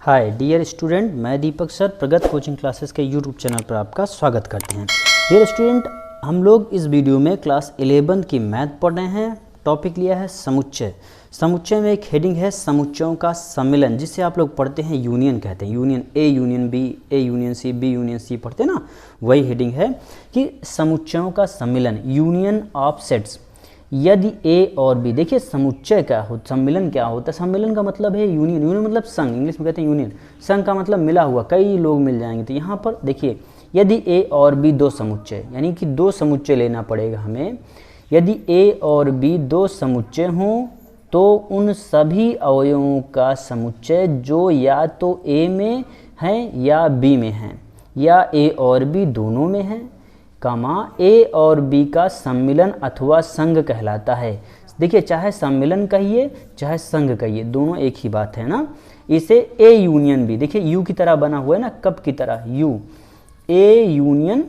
Hi dear student, मैं दीपक sir प्रगत coaching classes के यूट्यूब चैनल पर आपका स्वागत करते हैं। डियर स्टूडेंट, हम लोग इस वीडियो में क्लास 11 की मैथ पढ़ रहे हैं। टॉपिक लिया है समुच्चय। समुच्चय में एक हेडिंग है समुच्चयों का सम्मिलन, जिसे आप लोग पढ़ते हैं यूनियन कहते हैं। Union A union B, A union C, B union C पढ़ते हैं ना, वही हेडिंग है कि समुच्चयों का सम्मिलन, यूनियन ऑफ सेट्स। यदि ए और बी, देखिए समुच्चय क्या होता, सम्मिलन क्या होता है। सम्मिलन का मतलब है यूनियन, यूनियन मतलब संघ, इंग्लिश में कहते हैं यूनियन। संघ का मतलब मिला हुआ, कई लोग मिल जाएंगे। तो यहाँ पर देखिए, यदि ए और बी दो समुच्चय, यानी कि दो समुच्चय लेना पड़ेगा हमें। यदि ए और बी दो समुच्चय हों तो उन सभी अवयवों का समुच्चय जो या तो ए में हैं या बी में हैं, या ए और बी दोनों में हैं, ए और बी का सम्मिलन अथवा संघ कहलाता है। देखिए, चाहे सम्मिलन कहिए चाहे संघ कहिए, दोनों एक ही बात है ना। इसे ए यूनियन बी, देखिए यू की तरह बना हुआ है ना, कब की तरह, यू, ए यूनियन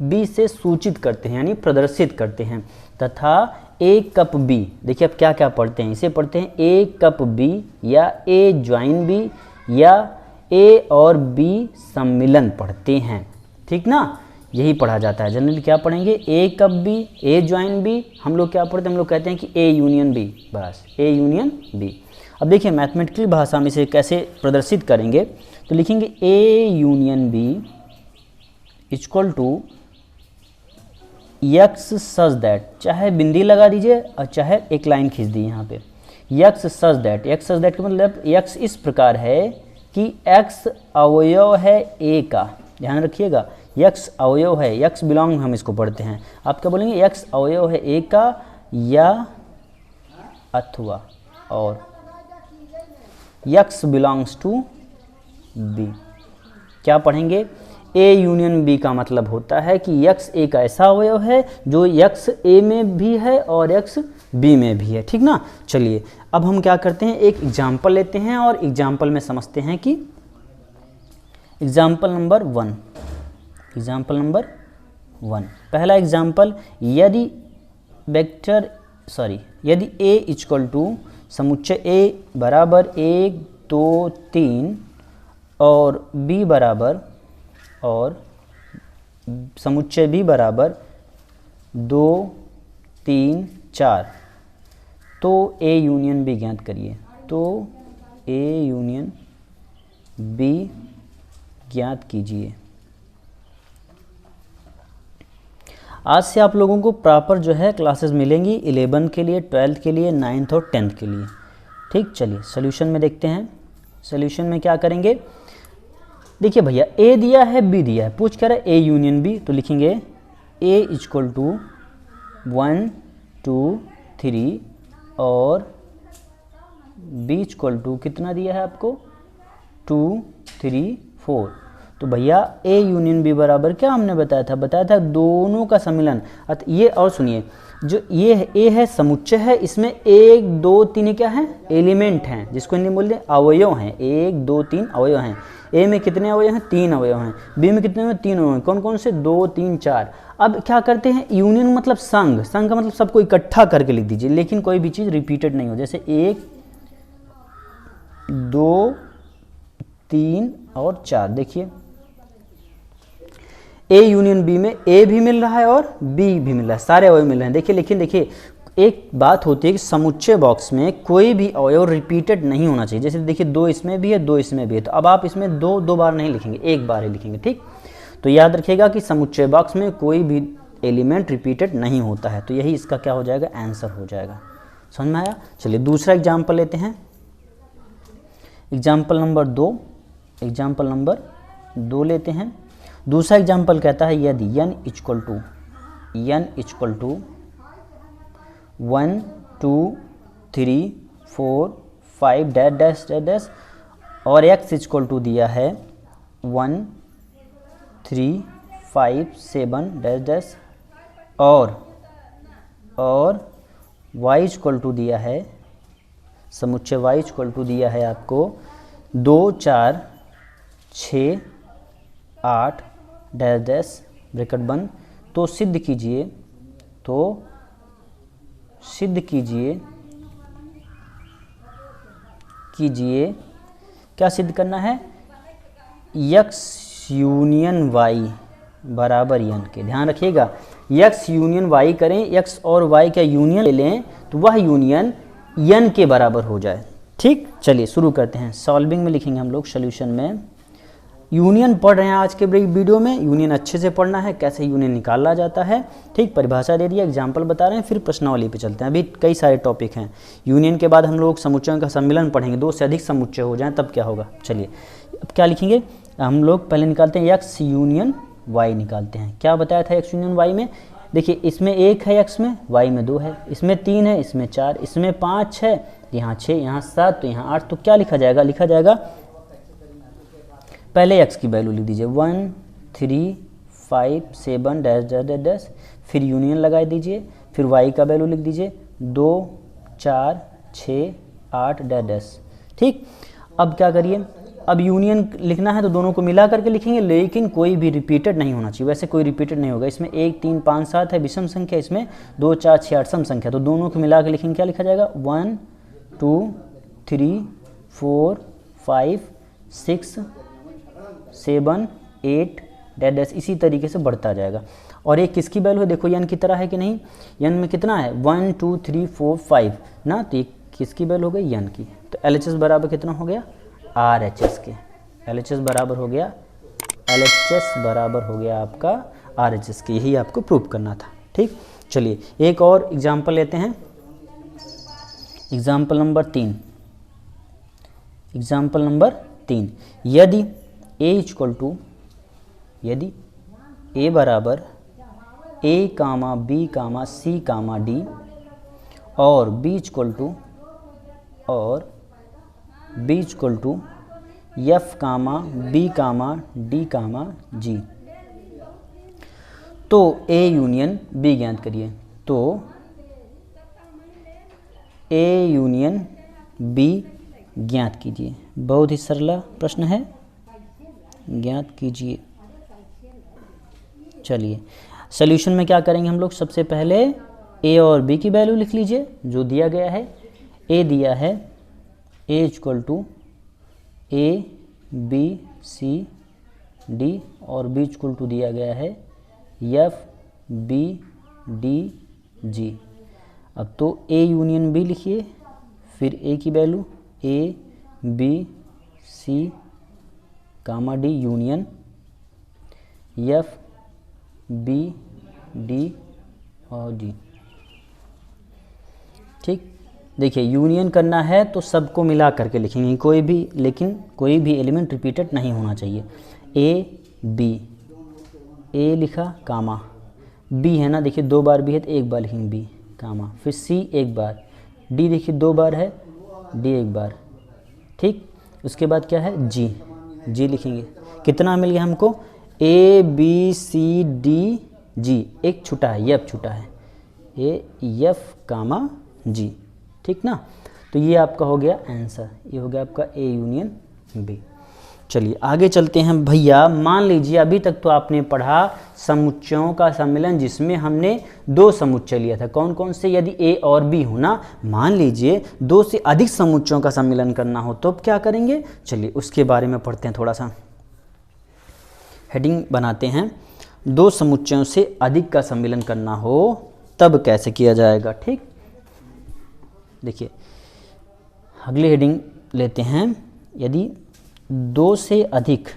बी से सूचित करते हैं, यानी प्रदर्शित करते हैं। तथा ए कप बी, देखिए अब क्या क्या पढ़ते हैं, इसे पढ़ते हैं ए कप बी या ए ज्वाइन बी या ए और बी सम्मिलन पढ़ते हैं, ठीक ना। यही पढ़ा जाता है। जनरली क्या पढ़ेंगे, ए कप बी, ए ज्वाइन बी। हम लोग क्या पढ़ते हैं, हम लोग कहते हैं कि ए यूनियन बी, बस ए यूनियन बी। अब देखिए मैथमेटिकल भाषा में इसे कैसे प्रदर्शित करेंगे, तो लिखेंगे A union B equal to x such that, चाहे बिंदी लगा दीजिए और चाहे एक लाइन खींच दी यहाँ पे, x such that. X such that का मतलब यक्स इस प्रकार है कि एक्स अवयव है ए का, ध्यान रखिएगा, यक्स अवयव है, यक्स बिलोंग हम इसको पढ़ते हैं। आप क्या बोलेंगे, यक्स अवयव है ए का या अथवा और यक्स बिलोंग्स टू बी। क्या पढ़ेंगे, ए यूनियन बी का मतलब होता है कि यक्स एक ऐसा अवयव है जो यक्स ए में भी है और यक्स बी में भी है, ठीक ना। चलिए अब हम क्या करते हैं, एक एग्जाम्पल लेते हैं और एग्जाम्पल में समझते हैं कि एग्जाम्पल नंबर 1, एग्जाम्पल नंबर 1, पहला एग्जाम्पल, यदि यदि ए इक्वल टू समुच्चय ए बराबर 1 2 3 और बी बराबर, और समुच्चय बी बराबर 2 3 4, तो ए यूनियन बी ज्ञात करिए। तो ए यूनियन बी ज्ञात कीजिए। आज से आप लोगों को प्रॉपर जो है क्लासेस मिलेंगी 11 के लिए, 12th के लिए, 9th और 10th के लिए, ठीक। चलिए सॉल्यूशन में देखते हैं। सॉल्यूशन में क्या करेंगे, देखिए भैया ए दिया है बी दिया है, पूछ कर रहा है ए यूनियन बी, तो लिखेंगे ए इक्वल टू 1 2 3 और बी इक्वल टू कितना दिया है आपको, 2 3 4। तो भैया ए यूनियन बी बराबर क्या हमने बताया था दोनों का सम्मिलन। ये और सुनिए, जो ये है ए है समुच्चय है, इसमें 1 2 3 क्या है, एलिमेंट हैं, जिसको हिंदी में बोलते हैं अवयव हैं। 1 2 3 अवयव हैं। ए में कितने अवयव हैं, 3 अवयव हैं। बी में कितने हैं, 3 अवयव हैं। कौन कौन से, 2 3 4। अब क्या करते हैं, यूनियन मतलब संघ, संघ का मतलब सबको इकट्ठा करके लिख दीजिए, लेकिन कोई भी चीज़ रिपीटेड नहीं हो, जैसे 1 2 3 और 4। देखिए ए यूनियन बी में ए भी मिल रहा है और बी भी मिल रहा है, सारे अवयव मिल रहे हैं। देखिए लेकिन देखिए एक बात होती है कि समुच्चय बॉक्स में कोई भी अवयव रिपीटेड नहीं होना चाहिए। जैसे देखिए 2 इसमें भी है, 2 इसमें भी है, तो अब आप इसमें दो बार नहीं लिखेंगे, एक बार ही लिखेंगे, ठीक। तो याद रखिएगा कि समुच्चय बॉक्स में कोई भी एलिमेंट रिपीटेड नहीं होता है, तो यही इसका क्या हो जाएगा, आंसर हो जाएगा। समझ में आया। चलिए दूसरा एग्जाम्पल लेते हैं, एग्जाम्पल नंबर 2, एग्जाम्पल नंबर 2 लेते हैं। दूसरा एग्जाम्पल कहता है यदि n equal to 1 2 3 4 5 dash dash dash dash और x इक्वल टू दिया है 1 3 5 7 डैश डैश और y इक्वल टू दिया है, समुच्चय y इक्वल टू दिया है आपको 2 4 6 8 डैश डैश ब्रैकेट बंद। तो सिद्ध कीजिए क्या सिद्ध करना है, x यूनियन y बराबर यन के। ध्यान रखिएगा, x यूनियन y करें, x और y का यूनियन ले लें तो वह यूनियन यन के बराबर हो जाए। ठीक, चलिए शुरू करते हैं। सॉल्विंग में लिखेंगे हम लोग, सॉल्यूशन में यूनियन पढ़ रहे हैं आज के वीडियो में। यूनियन अच्छे से पढ़ना है, कैसे यूनियन निकाला जाता है। ठीक, परिभाषा दे दिया, एग्जाम्पल बता रहे हैं, फिर प्रश्नावली पे चलते हैं। अभी कई सारे टॉपिक हैं। यूनियन के बाद हम लोग समुच्चयों का सम्मिलन पढ़ेंगे, 2 से अधिक समुच्चय हो जाएं तब क्या होगा। चलिए अब क्या लिखेंगे, हम लोग पहले निकालते हैं x यूनियन y निकालते हैं। क्या बताया था x यूनियन y में, देखिए इसमें 1 है x में, y में 2 है, इसमें 3 है, इसमें 4, इसमें 5 है, यहाँ 6, यहाँ 7, तो यहाँ 8। तो क्या लिखा जाएगा, लिखा जाएगा पहले x की वैल्यू लिख दीजिए 1 3 5 7 डैश डैश डैश डैश, फिर यूनियन लगा दीजिए, फिर y का वैल्यू लिख दीजिए 2 4 6 8 डैश डैश। ठीक, अब क्या करिए, अब यूनियन लिखना है तो दोनों को मिला करके लिखेंगे, लेकिन कोई भी रिपीटेड नहीं होना चाहिए। वैसे कोई रिपीटेड नहीं होगा, इसमें 1 3 5 7 है विषम संख्या, इसमें 2 4 6 8 सम संख्या, तो दोनों को मिला कर लिखेंगे। क्या लिखा जाएगा 1 2 3 4 5 6 7 8 डैश डैश, इसी तरीके से बढ़ता जाएगा। और एक किसकी वैल्यू है, देखो यन की तरह है कि नहीं, यन में कितना है 1 2 3 4 5 ना, तो ये किसकी वैल्यू हो गई, यन की। तो LHS बराबर कितना हो गया, RHS के। LHS बराबर हो गया, LHS बराबर हो गया आपका RHS के। यही आपको प्रूव करना था। ठीक, चलिए एक और एग्जाम्पल लेते हैं, एग्जाम्पल नंबर 3। एग्जाम्पल नंबर 3, यदि A इक्वल टू, यदि A बराबर A comma B comma C comma D और B इक्वल टू, और B equal to F comma B comma D comma G, तो A यूनियन B ज्ञात करिए। तो A union B ज्ञात कीजिए। बहुत ही सरल प्रश्न है, ज्ञात कीजिए। चलिए सॉल्यूशन में क्या करेंगे हम लोग, सबसे पहले A और B की वैल्यू लिख लीजिए जो दिया गया है। A दिया है A equal to A B C D और B इक्वल टू दिया गया है F B D G। अब तो A यूनियन B लिखिए, फिर A की value A B C comma D union F B D और D। ठीक, देखिए यूनियन करना है तो सबको मिला करके लिखेंगे, कोई भी, लेकिन कोई भी एलिमेंट रिपीटेड नहीं होना चाहिए। A B, A लिखा कामा B है ना, देखिए 2 बार B है तो 1 बार लिखेंगे B कामा, फिर C 1 बार, D देखिए 2 बार है, D 1 बार। ठीक, उसके बाद क्या है G, G लिखेंगे। कितना मिल गया हमको, A B C D G, एक छुटा है, F छुटा है, A F कामा G। ठीक ना, तो ये आपका हो गया आंसर, ये हो गया आपका A यूनियन B। चलिए आगे चलते हैं भैया। मान लीजिए अभी तक तो आपने पढ़ा समुच्चयों का सम्मिलन, जिसमें हमने 2 समुच्चय लिया था। कौन कौन से, यदि A और B हो ना, मान लीजिए 2 से अधिक समुच्चयों का सम्मिलन करना हो तो क्या करेंगे, चलिए उसके बारे में पढ़ते हैं। थोड़ा सा हेडिंग बनाते हैं, 2 समुच्चयों से अधिक का सम्मिलन करना हो तब कैसे किया जाएगा। ठीक, देखिए अगली हेडिंग लेते हैं, यदि 2 से अधिक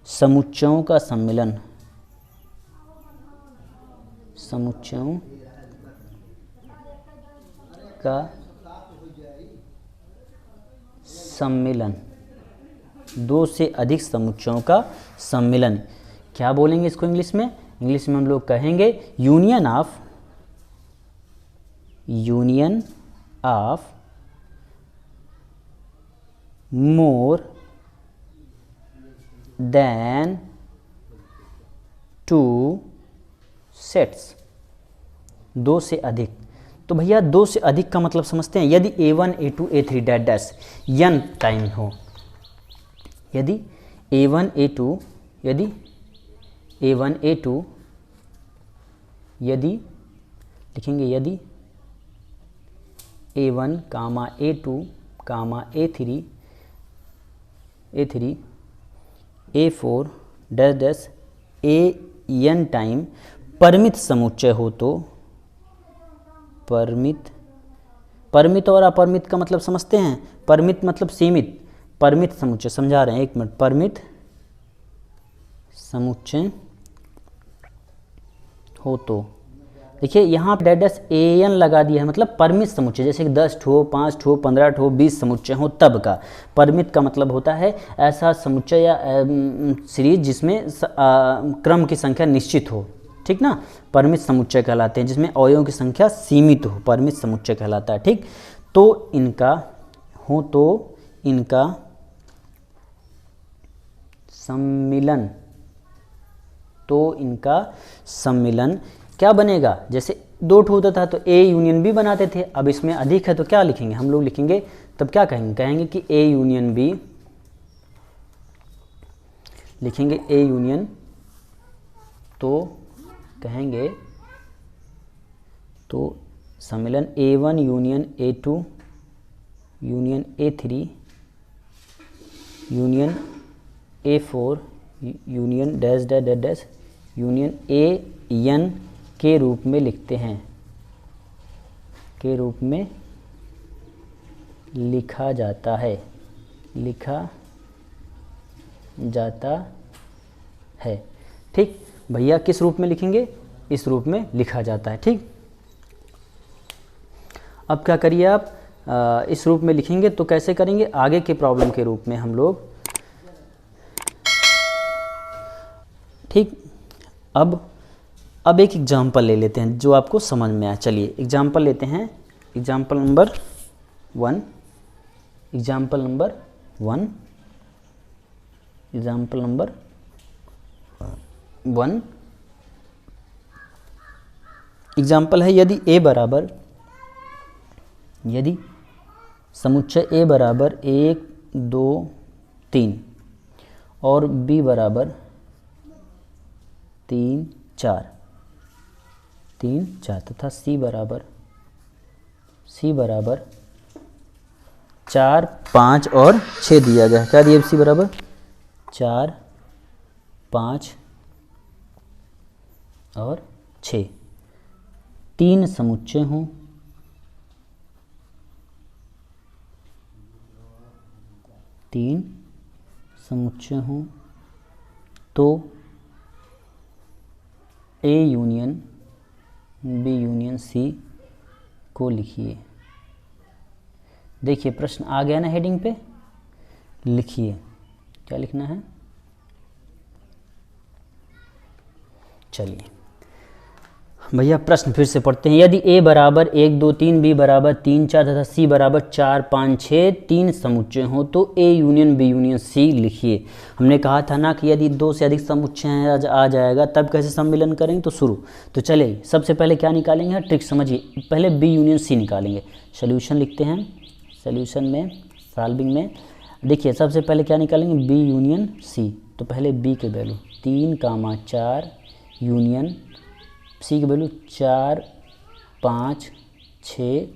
समुच्चयों का सम्मिलन, समुच्चयों का सम्मिलन, 2 से अधिक समुच्चयों का सम्मिलन, क्या बोलेंगे इसको इंग्लिश में, इंग्लिश में हम लोग कहेंगे union of more than 2 sets, 2 से अधिक। तो भैया 2 से अधिक का मतलब समझते हैं, यदि A1 A2 A3 dash dash n time हो, यदि A1 A2, यदि A1 A2, यदि लिखेंगे यदि A1 comma A2 comma A3 A4 dash dash AN time परिमित समुच्चय हो तो, परिमित और अपरिमित का मतलब समझते हैं। परिमित मतलब सीमित, परिमित समुच्चय समझा रहे हैं, एक मिनट। परिमित समुच्चय हो तो देखिए यहाँ डैश डैश AN लगा दिया है, मतलब परिमित समुच्चय, जैसे कि 10 ठो, 5 ठो, 15 ठो, 20 समुच्चय हो तब का। परिमित का मतलब होता है ऐसा समुच्चय या सीरीज जिसमें क्रम की संख्या निश्चित हो, ठीक ना, परिमित समुच्चय कहलाते हैं। जिसमें अवयवों की संख्या सीमित हो, परिमित समुच्चय कहलाता है, ठीक। तो इनका सम्मिलन क्या बनेगा। जैसे 2 ठो होता था तो A यूनियन B बनाते थे, अब इसमें अधिक है तो क्या लिखेंगे हम लोग, लिखेंगे तब क्या कहेंगे कि A यूनियन B, लिखेंगे A यूनियन, तो कहेंगे तो सम्मिलन A1 union A2 union A3 union A4 union dash dash dash dash union AN के रूप में लिखते हैं, के रूप में लिखा जाता है, ठीक भैया। किस रूप में लिखेंगे, इस रूप में लिखा जाता है, ठीक। अब क्या करिए आप, इस रूप में लिखेंगे तो कैसे करेंगे, आगे के प्रॉब्लम के रूप में हम लोग, ठीक। अब एक एग्जाम्पल ले लेते हैं जो आपको समझ में आए। चलिए एग्जाम्पल लेते हैं, example number 1, example number 1, example number 1। Example है यदि समुच्चय A बराबर 1 2 3 और B बराबर 3 4 तथा C बराबर 4 5 और 6 दिया गया है। क्या दिया, C बराबर 4 5 और 6, 3 समुच्चय हों, तो A union B union C को लिखिए। देखिए प्रश्न आ गया ना हेडिंग पे, लिखिए क्या लिखना है। चलिए भैया प्रश्न फिर से पढ़ते हैं। यदि A बराबर 1 2 3 B बराबर 3 4 तथा C बराबर 4 5 6 3 समुच्चय हो तो A union B union C लिखिए। हमने कहा था ना कि यदि 2 से अधिक समुच्चय आ जाएगा तब कैसे सम्मिलन करेंगे, तो शुरू। तो चलिए सबसे पहले क्या निकालेंगे, ट्रिक समझिए। पहले B यूनियन C निकालेंगे। सोल्यूशन लिखते हैं, सोल्यूशन में सॉल्विंग में देखिए सबसे पहले क्या निकालेंगे, B यूनियन C। तो पहले B के वैल्यू 3 4 यूनियन C की वैल्यू 4 5 6,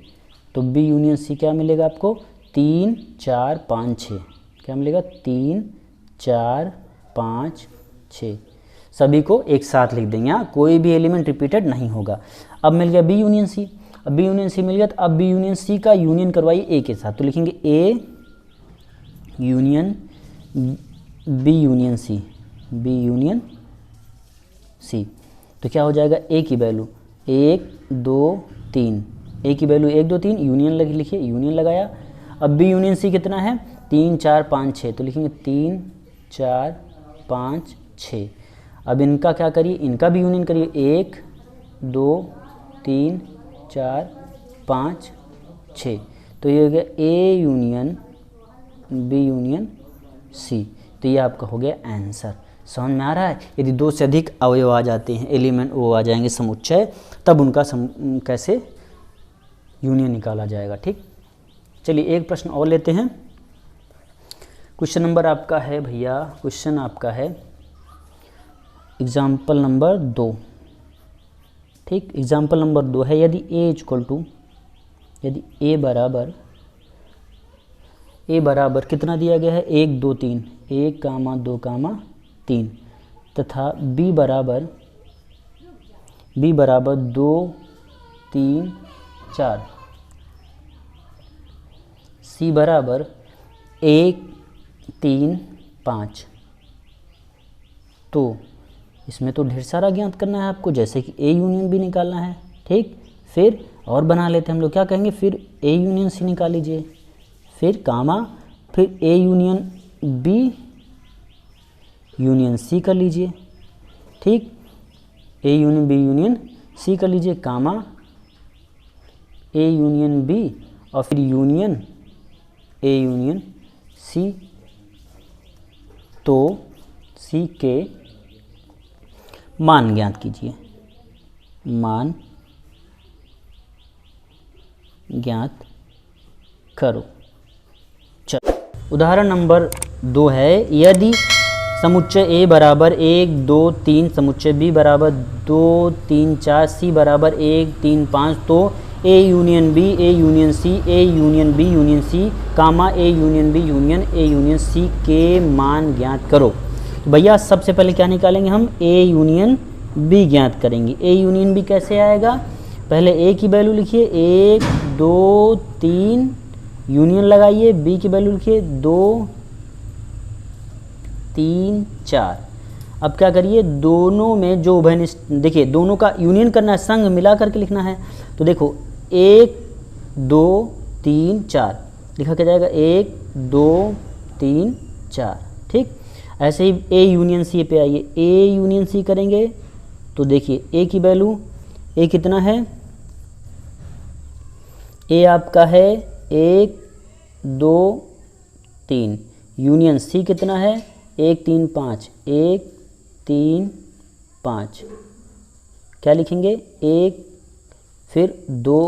तो B यूनियन C क्या मिलेगा आपको, 3 4 5 6। क्या मिलेगा, 3 4 5 6। सभी को एक साथ लिख देंगे, यहाँ कोई भी एलिमेंट रिपीटेड नहीं होगा। अब मिल गया B यूनियन C। अब B यूनियन C मिल गया, तो अब B यूनियन C का यूनियन करवाइए A के साथ। तो लिखेंगे A union B union C, B union C। तो क्या हो जाएगा, A की वैल्यू 1 2 3, A की वैल्यू 1 2 3, यूनियन लिखिए, यूनियन लगाया। अब B यूनियन C कितना है, 3 4 5 6, तो लिखेंगे 3 4 5 6। अब इनका क्या करिए, इनका भी यूनियन करिए, 1 2 3 4 5 6। तो ये हो गया A union B union C। तो ये आपका हो गया आंसर। समझ में आ रहा है। यदि 2 से अधिक अवयव आ जाते हैं, एलिमेंट वो आ जाएंगे समुच्चय, तब उनका कैसे यूनियन निकाला जाएगा, ठीक। चलिए एक प्रश्न और लेते हैं। क्वेश्चन नंबर आपका है भैया, क्वेश्चन आपका है एग्जाम्पल नंबर 2, ठीक। एग्जाम्पल नंबर 2 है, यदि A इक्वल टू यदि ए बराबर कितना दिया गया है 1 2 3, 1 कामा 2 कामा 3, तथा बी बराबर 2 3 4, सी बराबर 1 3 5, तो इसमें तो ढेर सारा ज्ञात करना है आपको, जैसे कि ए यूनियन बी निकालना है। ठीक, फिर और बना लेते हैं हम लोग, क्या कहेंगे, फिर ए यूनियन सी निकाल लीजिए, फिर कामा, फिर A union B union C कर लीजिए। ठीक, A union B union C कर लीजिए, कामा ए यूनियन बी और फिर यूनियन ए यूनियन सी। तो सी के मान ज्ञात कीजिए, मान ज्ञात करो। चलो उदाहरण नंबर 2 है, यदि समुच्चय ए बराबर 1 2 3, समुच्चय बी बराबर 2 3 4, सी बराबर 1 3 5, तो A union B A union C, A union B union C, comma A union B union A union C के मान ज्ञात करो। तो भैया सबसे पहले क्या निकालेंगे हम, ए यूनियन बी ज्ञात करेंगे। ए यूनियन बी कैसे आएगा, पहले ए की वैल्यू लिखिए 1 2 3, यूनियन लगाइए, बी की वैल्यू लिखिए 2 3 4। अब क्या करिए, दोनों में जो उभयनिष्ठ, देखिए दोनों का यूनियन करना है, संग मिला करके लिखना है। तो देखो 1 2 3 4 लिखा क्या जाएगा, 1 2 3 4। ठीक, ऐसे ही ए यूनियन सी पे आइए, ए यूनियन सी करेंगे तो देखिए ए की वैल्यू, ए कितना है, ए आपका है 1 2 3, यूनियन सी कितना है 1 3 5, 1 3 5, क्या लिखेंगे 1 फिर 2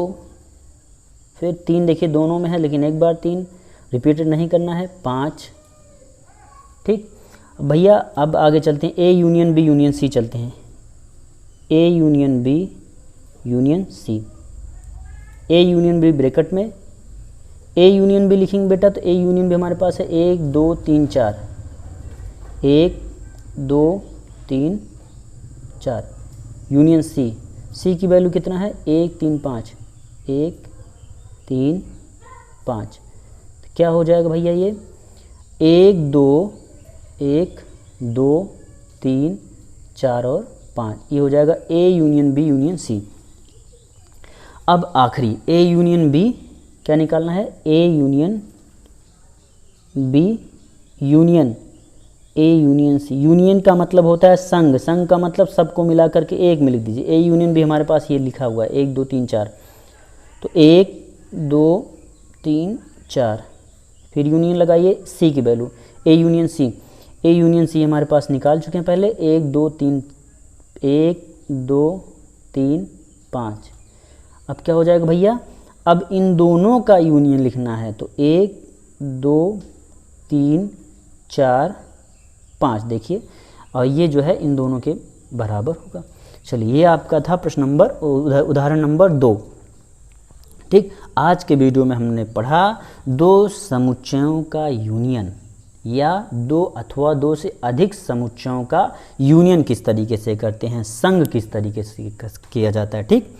फिर 3, देखिए दोनों में है लेकिन एक बार 3 रिपीटेड नहीं करना है, 5। ठीक, भैया अब आगे चलते हैं, A union B union C चलते हैं, A union B union C, A union B bracket में ए यूनियन बी लिखेंगे बेटा, तो ए यूनियन बी हमारे पास है 1 2 3 4, 1 2 3 4, यूनियन सी, सी की वैल्यू कितना है 1 3 5, 1 3 5, तो क्या हो जाएगा भैया ये 1 2 3 4 और 5, ये हो जाएगा A union B union C. अब आखिरी ए यूनियन बी क्या निकालना है, A union B union A union C. Union का मतलब होता है संग, संग का मतलब सबको मिला करके एक में लिख दीजिए। ए यूनियन बी हमारे पास ये लिखा हुआ है 1 2 3 4, तो 1 2 3 4, फिर यूनियन लगाइए सी की value, A union C, A union C हमारे पास निकाल चुके हैं पहले, 1 2 3 1 2 3 5। अब क्या हो जाएगा भैया, अब इन दोनों का यूनियन लिखना है, तो 1 2 3 4 5, देखिए, और ये जो है इन दोनों के बराबर होगा। चलिए ये आपका था प्रश्न नंबर उदाहरण नंबर 2। ठीक, आज के वीडियो में हमने पढ़ा दो समुच्चयों का यूनियन या दो अथवा दो से अधिक समुच्चयों का यूनियन किस तरीके से करते हैं, संग किस तरीके से किया जाता है। ठीक,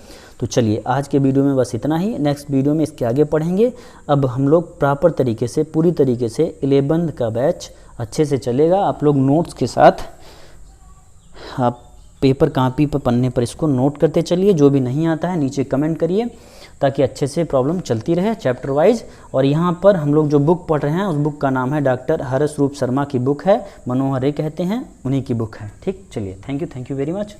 तो चलिए आज के वीडियो में बस इतना ही, नेक्स्ट वीडियो में इसके आगे पढ़ेंगे। अब हम लोग प्रॉपर तरीके से पूरी तरीके से 11th का बैच अच्छे से चलेगा। आप लोग नोट्स के साथ आप पेपर कापी पर पन्ने पर इसको नोट करते चलिए, जो भी नहीं आता है नीचे कमेंट करिए ताकि अच्छे से प्रॉब्लम चलती रहे चैप्टर वाइज। और यहाँ पर हम लोग जो बुक पढ़ रहे हैं उस बुक का नाम है डॉक्टर हर्ष रूप शर्मा की बुक है, मनोहर रे कहते हैं, उन्हीं की बुक है। ठीक, चलिए थैंक यू वेरी मच।